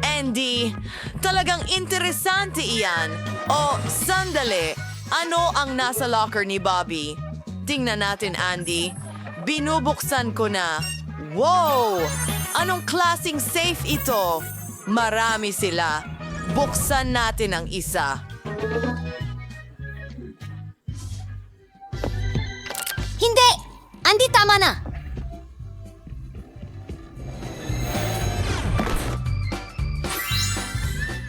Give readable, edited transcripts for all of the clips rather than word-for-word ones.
Andy, talagang interesante iyan. O, sandali. Ano ang nasa locker ni Bobby? Tingnan natin, Andy. Binubuksan ko na. Wow! Anong klasing safe ito? Marami sila. Buksan natin ang isa. Hindi! Andy, tama na!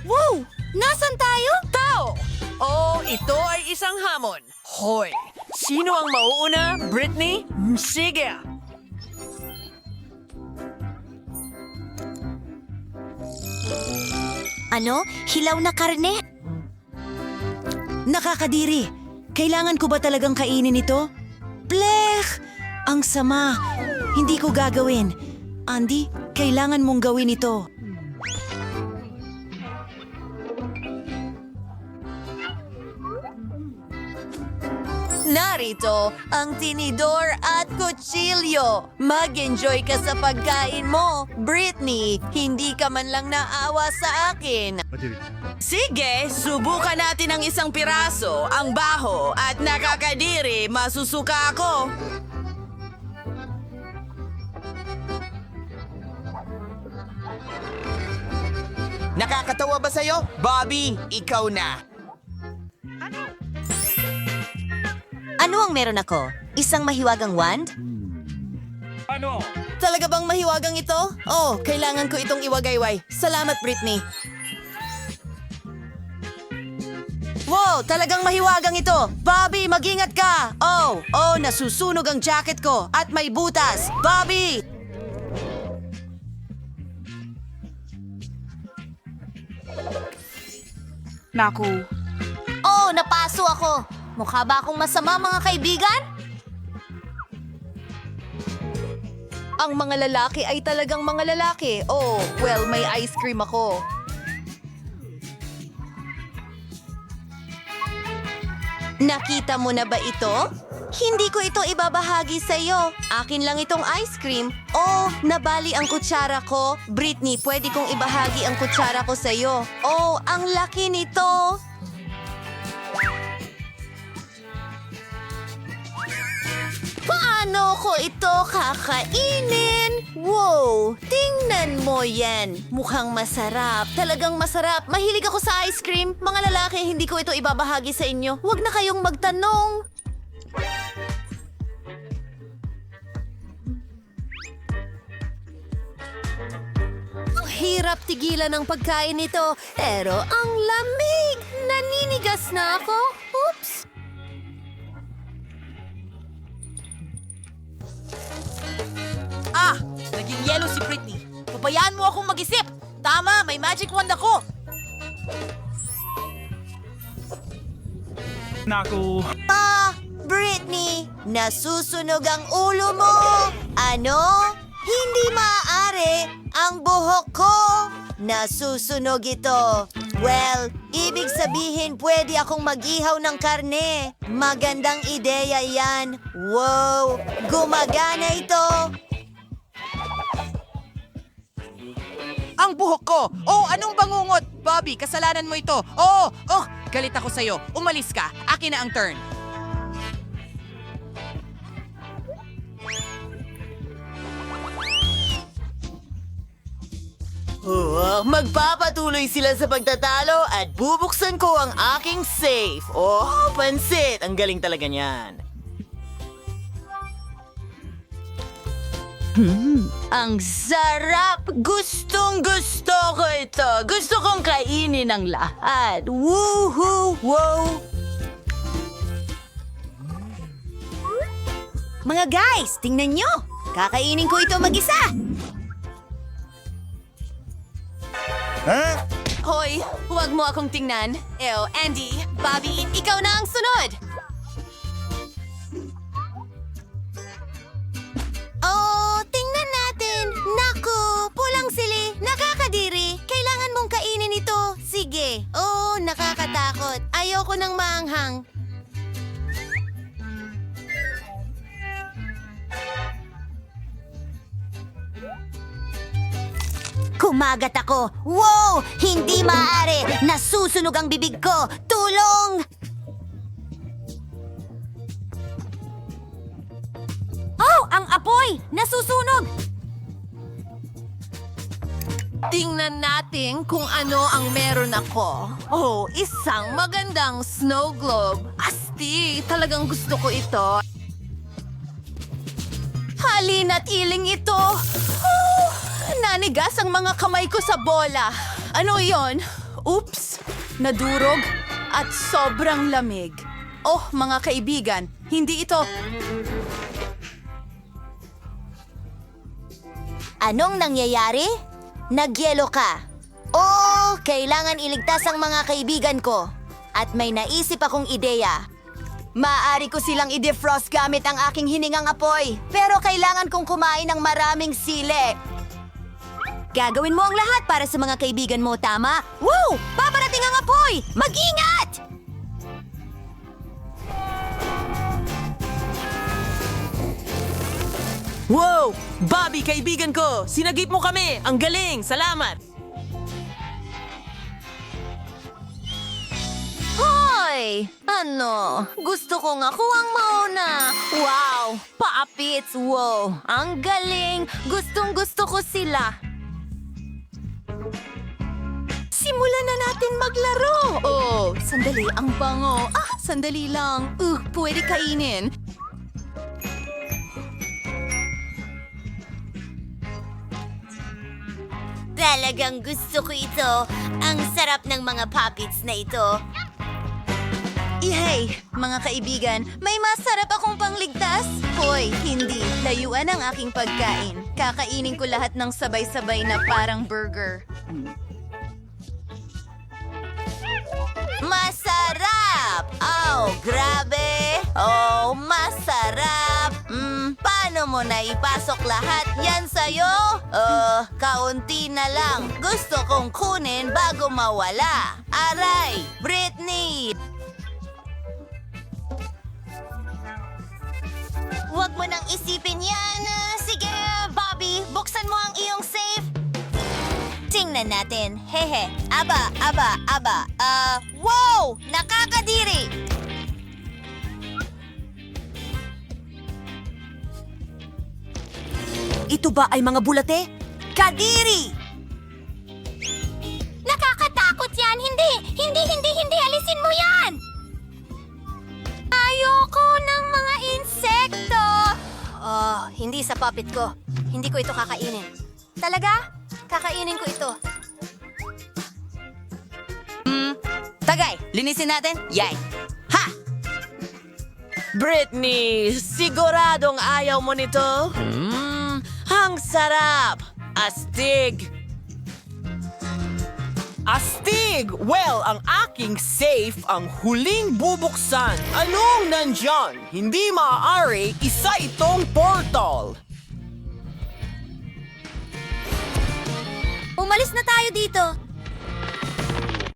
Wow! Nasaan tayo? Tao! Oh, ito ay isang hamon. Hoy! Sino ang mauuna? Britney? Sige! Ano? Hilaw na karne? Nakakadiri. Kailangan ko ba talagang kainin ito? Blech! Ang sama. Hindi ko gagawin. Andy, kailangan mong gawin ito. Narito ang tinidor at kutsilyo. Mag-enjoy ka sa pagkain mo. Britney, hindi ka man lang naawa sa akin. Sige, subukan natin ang isang piraso, ang baho, at nakakadiri, masusuka ako. Nakakatawa ba sa'yo? Bobby, ikaw na. Ano ang meron ako? Isang mahiwagang wand? Talaga bang mahiwagang ito? Oh, kailangan ko itong iwagayway. Salamat, Britney. Wow, talagang mahiwagang ito. Bobby, mag-ingat ka. Oh, nasusunog ang jacket ko at may butas. Bobby! Naku, Oh, napaso ako! Mukha ba akong masama, mga kaibigan? Ang mga lalaki ay talagang mga lalaki. Oh, well, may ice cream ako. Nakita mo na ba ito? Hindi ko ito ibabahagi sa iyo. Akin lang itong ice cream. Oh, nabali ang kutsara ko. Britney, pwede kong ibahagi ang kutsara ko sa iyo. Oh, ang laki nito. Paano ko ito kakainin? Wow, tingnan mo yan. Mukhang masarap. Talagang masarap. Mahilig ako sa ice cream. Mga lalaki, hindi ko ito ibabahagi sa inyo. Huwag na kayong magtanong. Ang hirap tigilan ng pagkain nito. Pero ang lamig. Naninigas na ako. Oops. Ah! Naging yelo si Britney. Pabayaan mo akong mag-isip. Tama, may magic wand ako. naku. Britney, nasusunog ang ulo mo. Ano? Hindi maaari. Ang buhok ko. Nasusunog ito. Well, ibig sabihin pwede akong mag-ihaw ng karne. Magandang ideya yan. Wow, gumagana ito. Ang buhok ko! Oh, anong bangungot? Bobby, kasalanan mo ito. Oh, galit ako sa'yo. Umalis ka. Akin na ang turn. Magpapatuloy sila sa pagtatalo at bubuksan ko ang aking safe. Oh, pansit! Ang galing talaga niyan. Ang sarap! Gustong-gusto ko ito. Gusto kong kainin ang lahat. Woohoo! Wow! Mga guys, tingnan nyo. Kakainin ko ito mag-isa. Hoy, huwag mo akong tingnan. Andy, Bobby, ikaw na ang sunod. Oh, tingnan natin. Naku, pulang sili. Nakakadiri. Kailangan mong kainin ito. Sige. Oh, nakakatakot. Ayoko ng maanghang. Kumagat ako. Wow! Hindi maaari. Nasusunog ang bibig ko. Tulong! Oh! Ang apoy! Nasusunog! Tingnan natin kung ano ang meron ako. Oh, isang magandang snow globe. Asti, talagang gusto ko ito. Halina't iling ito. Oh, nanigas ang mga kamay ko sa bola. Ano yon? Oops, nadurog at sobrang lamig. Oh, mga kaibigan, hindi ito... Anong nangyayari? Nagyelo ka. Oo, kailangan iligtas ang mga kaibigan ko. At may naisip akong ideya. Maaari ko silang i-defrost gamit ang aking hiningang apoy. Pero kailangan kong kumain ng maraming sili. Gagawin mo ang lahat para sa mga kaibigan mo, tama? Woo! Paparating ang apoy! Mag-ingat! Wow! Bobby, kaibigan ko! Sinagip mo kami! Ang galing! Salamat! Hoy! Ano? Gusto kong ako ang mauna. Wow! Paapits! Wow! Ang galing! Gustong-gusto ko sila. Simulan na natin maglaro! Oh, sandali, ang bango. Ah, sandali lang. Pwede kainin. Talagang gusto ko ito. Ang sarap ng mga puppets na ito. Hey, mga kaibigan, may masarap akong pangligtas? Hoy, hindi. Layuan ang aking pagkain. Kakainin ko lahat ng sabay-sabay na parang burger. Masarap! Oh, grabe! Oh, masarap! Paano mo na ipasok lahat yan sa'yo? Kaunti na lang. Gusto kong kunin bago mawala. Aray! Britney! Huwag mo nang isipin yan. Sige, Bobby, buksan mo ang iyong safe. Tingnan natin. Hehe. Aba. Wow! Nakakadiri! Ito ba ay mga bulate? Kadiri! Nakakatakot yan! Hindi! Alisin mo yan! Ayoko ng mga insekto! Hindi sa puppet ko. Hindi ko ito kakainin. Talaga? Kakainin ko ito. Tagay, linisin natin. Yay! Ha! Britney, siguradong ayaw mo nito? Ang sarap! Astig! Astig! Well, ang aking safe ang huling bubuksan. Anong nandyan? Hindi maaari, isa itong portal. Umalis na tayo dito.